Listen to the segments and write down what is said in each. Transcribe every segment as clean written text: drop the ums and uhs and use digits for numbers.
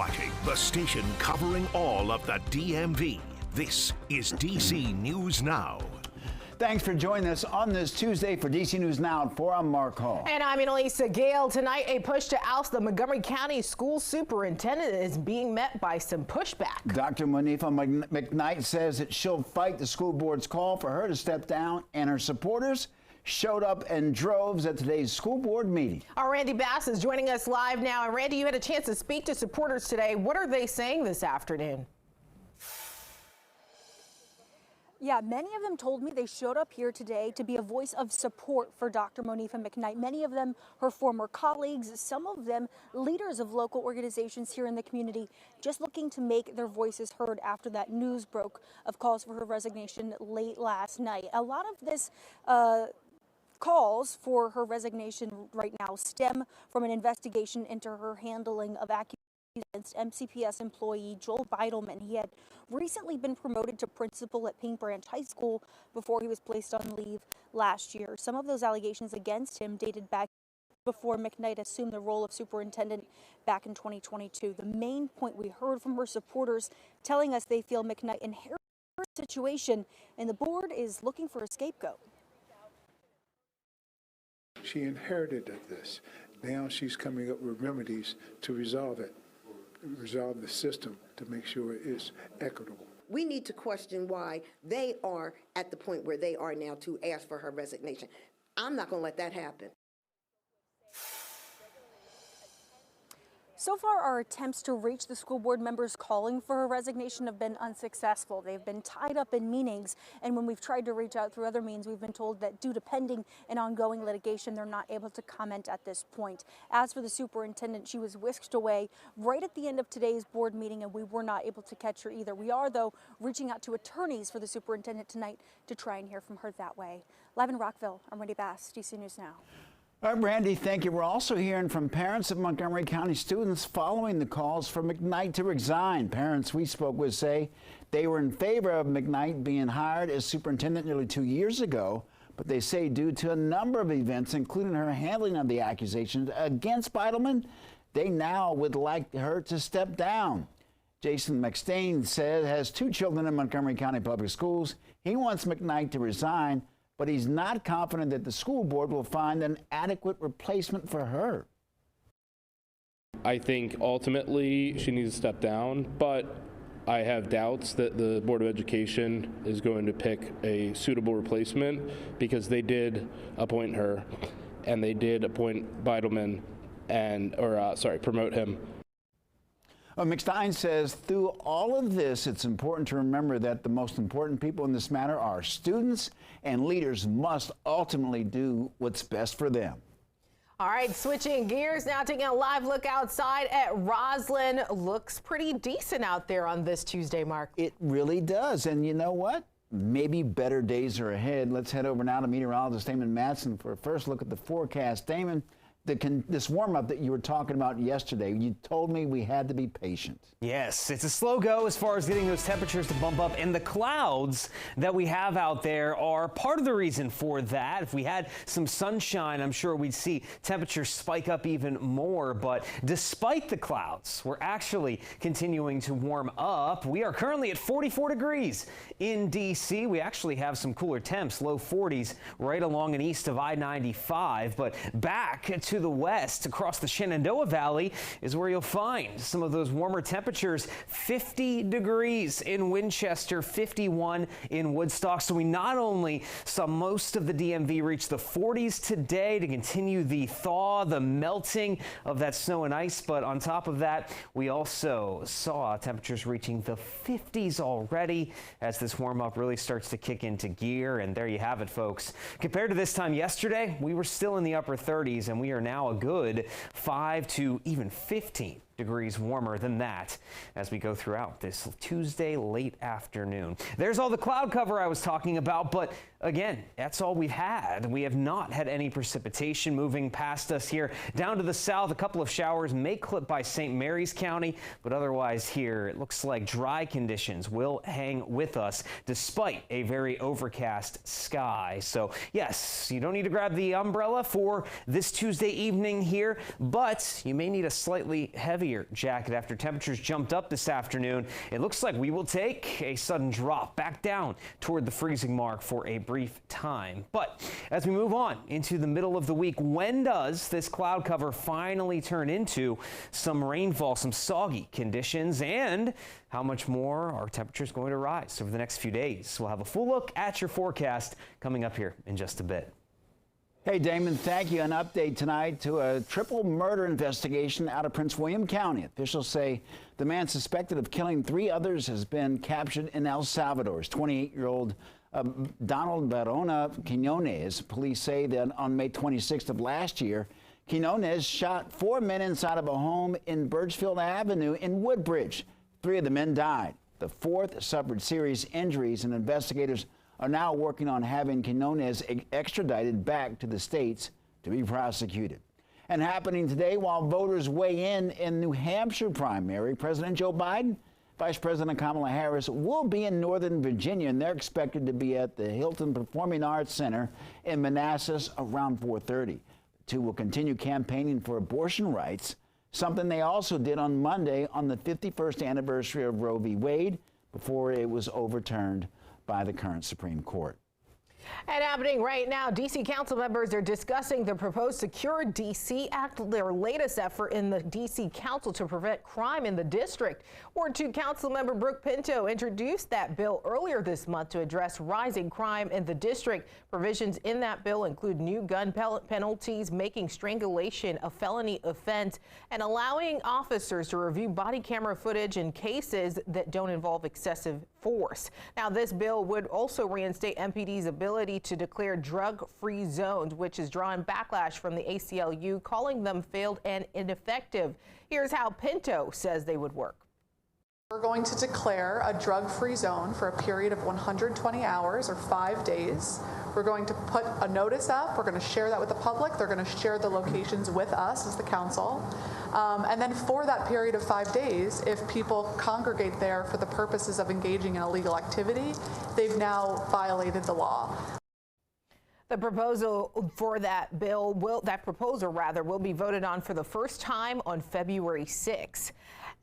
watching the station covering all of the DMV. This is DC News Now. Thanks for joining us on this Tuesday for DC News Now at 4. I'm Mark Hall. And I'm Elisa Gale. Tonight, a push to oust the Montgomery County School Superintendent is being met by some pushback. Dr. Monifa McKnight says that she'll fight the school board's call for her to step down, and her supporters showed up in droves at today's school board meeting. Our Randy Bass is joining us live now. And Randy, you had a chance to speak to supporters today. What are they saying this afternoon? Yeah, many of them told me they showed up here today to be a voice of support for Dr. Monifa McKnight. Many of them her former colleagues, some of them leaders of local organizations here in the community, just looking to make their voices heard after that news broke of calls for her resignation late last night. A lot of this calls for her resignation right now stem from an investigation into her handling of accusations against MCPS employee Joel Beidelman. He had recently been promoted to principal at Paint Branch High School before he was placed on leave last year. Some of those allegations against him dated back before McKnight assumed the role of superintendent back in 2022. The main point we heard from her supporters telling us they feel McKnight inherited her situation and the board is looking for a scapegoat. She inherited this. Now she's coming up with remedies to resolve it. Resolve the system to make sure it's equitable. We need to question why they are at the point where they are now to ask for her resignation. I'm not going to let that happen. So far, our attempts to reach the school board members calling for her resignation have been unsuccessful. They've been tied up in meetings, and when we've tried to reach out through other means, we've been told that due to pending and ongoing litigation, they're not able to comment at this point. As for the superintendent, she was whisked away right at the end of today's board meeting, and we were not able to catch her either. We are, though, reaching out to attorneys for the superintendent tonight to try and hear from her that way. Live in Rockville, I'm Randy Bass, DC News Now. All right, Randy, thank you. We're also hearing from parents of Montgomery County students following the calls for McKnight to resign. Parents we spoke with say they were in favor of McKnight being hired as superintendent nearly 2 years ago, but they say due to a number of events, including her handling of the accusations against Beidelman, they now would like her to step down. Jason McStain says has 2 children in Montgomery County Public Schools. He wants McKnight to resign, but he's not confident that the school board will find an adequate replacement for her. I think ultimately she needs to step down, but I have doubts that the Board of Education is going to pick a suitable replacement because they did appoint her and they did appoint Beidelman promote him. McStein says through all of this, it's important to remember that the most important people in this matter are students, and leaders must ultimately do what's best for them. All right, switching gears now, taking a live look outside at Roslyn. Looks pretty decent out there on this Tuesday, Mark. It really does. And you know what? Maybe better days are ahead. Let's head over now to meteorologist Damon Matson for a first look at the forecast. Damon, this warm-up that you were talking about yesterday, you told me we had to be patient. Yes, it's a slow go as far as getting those temperatures to bump up, and the clouds that we have out there are part of the reason for that. If we had some sunshine, I'm sure we'd see temperatures spike up even more, but despite the clouds, we're actually continuing to warm up. We are currently at 44 degrees in D.C. We actually have some cooler temps, low 40s right along and east of I-95, but back to the west across the Shenandoah Valley is where you'll find some of those warmer temperatures. 50 degrees in Winchester, 51 in Woodstock. So we not only saw most of the DMV reach the 40s today to continue the thaw, the melting of that snow and ice, but on top of that, we also saw temperatures reaching the 50s already as this warm up really starts to kick into gear. And there you have it, folks. Compared to this time yesterday, we were still in the upper 30s, and we are now a good 5 to even 15 degrees warmer than that as we go throughout this Tuesday late afternoon. There's all the cloud cover I was talking about, but again, that's all we've had. We have not had any precipitation moving past us here. Down to the south, a couple of showers may clip by St. Mary's County, but otherwise here, it looks like dry conditions will hang with us despite a very overcast sky. So yes, you don't need to grab the umbrella for this Tuesday evening here, but you may need a slightly heavier chillier jacket after temperatures jumped up this afternoon. It looks like we will take a sudden drop back down toward the freezing mark for a brief time. But as we move on into the middle of the week, when does this cloud cover finally turn into some rainfall, some soggy conditions, and how much more are temperatures going to rise over the next few days? We'll have a full look at your forecast coming up here in just a bit. Hey, Damon, thank you. An update tonight to a triple murder investigation out of Prince William County. Officials say the man suspected of killing 3 others has been captured in El Salvador. 28-year-old Donald Barona Quinones. Police say that on May 26th of last year, Quinones shot 4 men inside of a home in Birchfield Avenue in Woodbridge. 3 of the men died. The 4th suffered serious injuries, and investigators are now working on having Quinones extradited back to the States to be prosecuted. And happening today while voters weigh in New Hampshire primary, President Joe Biden, Vice President Kamala Harris will be in Northern Virginia, and they're expected to be at the Hilton Performing Arts Center in Manassas around 4:30. The two will continue campaigning for abortion rights, something they also did on Monday on the 51st anniversary of Roe v. Wade before it was overturned by the current Supreme Court. And happening right now, D.C. council members are discussing the proposed Secure D.C. Act, their latest effort in the D.C. Council to prevent crime in the district. Ward 2 council member Brooke Pinto introduced that bill earlier this month to address rising crime in the district. Provisions in that bill include new gun penalties, making strangulation a felony offense, and allowing officers to review body camera footage in cases that don't involve excessive force. Now, this bill would also reinstate MPD's ability to declare drug-free zones, which has drawn backlash from the ACLU, calling them failed and ineffective. Here's how Pinto says they would work. We're going to declare a drug-free zone for a period of 120 hours or 5 days. We're going to put a notice up. We're going to share that with the public. They're going to share the locations with us as the council. And then for that period of 5 days, if people congregate there for the purposes of engaging in illegal activity, they've now violated the law. The proposal for that bill will be voted on for the first time on February 6.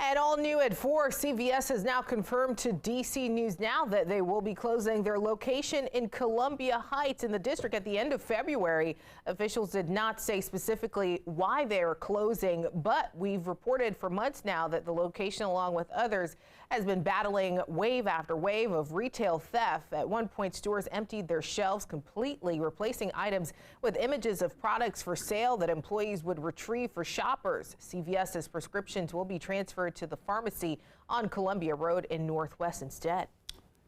And all new at 4, CVS has now confirmed to DC News Now that they will be closing their location in Columbia Heights in the district at the end of February. Officials did not say specifically why they are closing, but we've reported for months now that the location, along with others, has been battling wave after wave of retail theft. At one point, stores emptied their shelves completely, replacing items with images of products for sale that employees would retrieve for shoppers. CVS's prescriptions will be transferred to the pharmacy on Columbia Road in Northwest instead.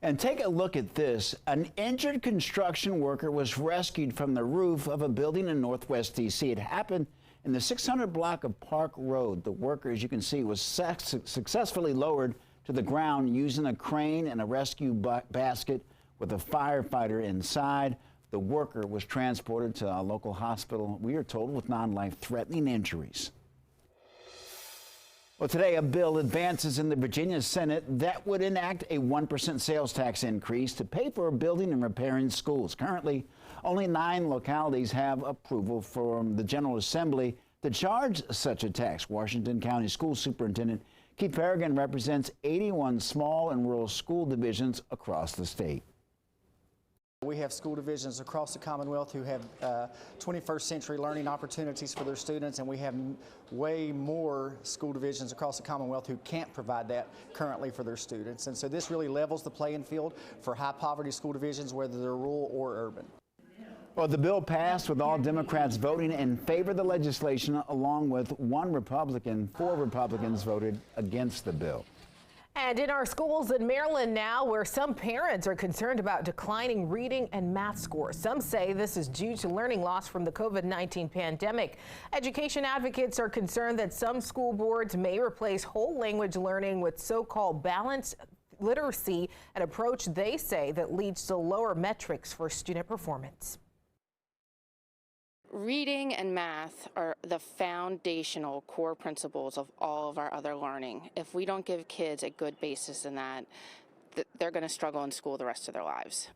And take a look at this. An injured construction worker was rescued from the roof of a building in Northwest D.C. It happened in the 600 block of Park Road. The worker, as you can see, was successfully lowered to the ground using a crane and a rescue basket with a firefighter inside. The worker was transported to a local hospital, we are told, with non-life-threatening injuries. Well, today a bill advances in the Virginia Senate that would enact a 1% sales tax increase to pay for building and repairing schools. Currently, only 9 localities have approval from the General Assembly to charge such a tax. Washington County School Superintendent Keith Paragon represents 81 small and rural school divisions across the state. We have school divisions across the Commonwealth who have 21st century learning opportunities for their students, and we have way more school divisions across the Commonwealth who can't provide that currently for their students. And so this really levels the playing field for high poverty school divisions, whether they're rural or urban. Well, the bill passed with all Democrats voting in favor of the legislation, along with 1 Republican. 4 Republicans voted against the bill. And in our schools in Maryland now, where some parents are concerned about declining reading and math scores. Some say this is due to learning loss from the COVID-19 pandemic. Education advocates are concerned that some school boards may replace whole language learning with so-called balanced literacy, an approach they say that leads to lower metrics for student performance. Reading and math are the foundational core principles of all of our other learning. If we don't give kids a good basis in that, they're going to struggle in school the rest of their lives.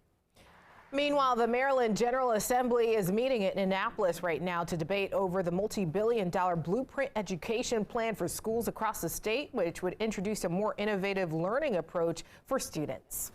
Meanwhile, the Maryland General Assembly is meeting in Annapolis right now to debate over the multi-billion-dollar blueprint education plan for schools across the state, which would introduce a more innovative learning approach for students.